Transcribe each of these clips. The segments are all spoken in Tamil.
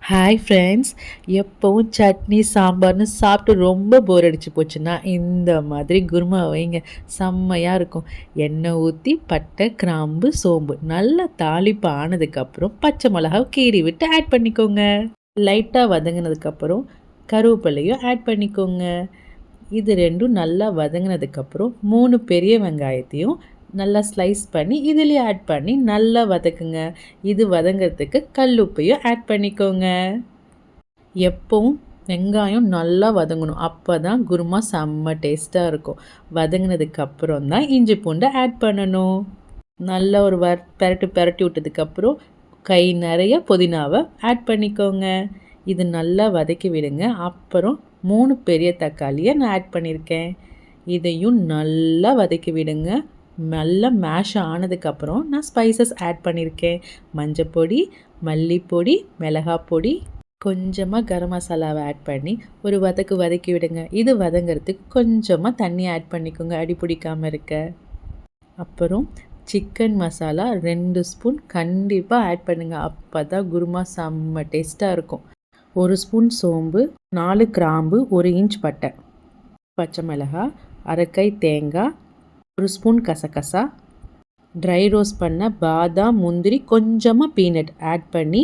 ஹாய் ஃப்ரெண்ட்ஸ், எப்பவும் சட்னி சாம்பார்னு சாப்பிட்டு ரொம்ப போர் அடிச்சு போச்சுன்னா இந்த மாதிரி குருமா வைங்க, செம்மையாக இருக்கும். எண்ணெய் ஊற்றி பட்டை கிராம்பு சோம்பு நல்லா தாளிப்பு ஆனதுக்கப்புறம் பச்சை மிளகாய் கீறி விட்டு ஆட் பண்ணிக்கோங்க. லைட்டாக வதங்கினதுக்கப்புறம் கருவேப்பிலையும் ஆட் பண்ணிக்கோங்க. இது ரெண்டும் நல்லா வதங்கினதுக்கப்புறம் 3 பெரிய வெங்காயத்தையும் நல்லா ஸ்லைஸ் பண்ணி இதிலே ஆட் பண்ணி நல்லா வதக்குங்க. இது வதங்கிறதுக்கு கல்லுப்பையும் ஆட் பண்ணிக்கோங்க. எப்பவும் வெங்காயம் நல்லா வதங்கணும், அப்போ தான் குருமா செம்ம டேஸ்ட்டாக இருக்கும். வதங்கினதுக்கப்புறம் தான் இஞ்சி பூண்டை ஆட் பண்ணணும். நல்லா ஒரு பெரட்டி பெரட்டி விட்டதுக்கப்புறம் கை நிறைய புதினாவை ஆட் பண்ணிக்கோங்க. இது நல்லா வதக்கி விடுங்க. அப்புறம் 3 பெரிய தக்காளியை நான் ஆட் பண்ணியிருக்கேன். இதையும் நல்லா வதக்கி விடுங்க. நல்லா மேஷ் ஆனதுக்கப்புறம் நான் ஸ்பைசஸ் ஆட் பண்ணியிருக்கேன். மஞ்சப்பொடி, மல்லிப்பொடி, மிளகாய் பொடி, கொஞ்சமாக கரம் மசாலாவை ஆட் பண்ணி ஒரு வதக்கி விடுங்க. இது வதங்கிறதுக்கு கொஞ்சமாக தண்ணி ஆட் பண்ணிக்கோங்க, அடி பிடிக்காமல் இருக்க. அப்புறம் சிக்கன் மசாலா 2 ஸ்பூன் கண்டிப்பாக ஆட் பண்ணுங்கள். அப்போ தான் குருமா செம்ம டேஸ்ட்டாக இருக்கும். 1 ஸ்பூன் சோம்பு, 4 கிராம்பு, 1 இன்ச் பட்டை, பச்சை மிளகாய், அரைக்கை தேங்காய், 1 ஸ்பூன் கசகசா, ட்ரை ரோஸ்ட் பண்ண பாதாம் முந்திரி, கொஞ்சமாக பீனட் ஆட் பண்ணி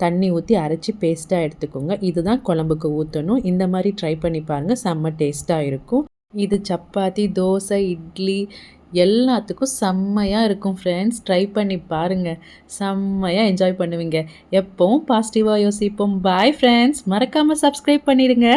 தண்ணி ஊற்றி அரைச்சி பேஸ்ட்டாக எடுத்துக்கோங்க. இதுதான் குழம்புக்கு ஊற்றணும். இந்த மாதிரி ட்ரை பண்ணி பாருங்கள், செம்ம டேஸ்ட்டாக இருக்கும். இது சப்பாத்தி, தோசை, இட்லி எல்லாத்துக்கும் செம்மையாக இருக்கும் ஃப்ரெண்ட்ஸ். ட்ரை பண்ணி பாருங்கள், செம்மையாக என்ஜாய் பண்ணுவீங்க. எப்போவும் பாசிட்டிவாக யோசிப்போம். பாய் ஃப்ரெண்ட்ஸ், மறக்காமல் சப்ஸ்கிரைப் பண்ணிடுங்க.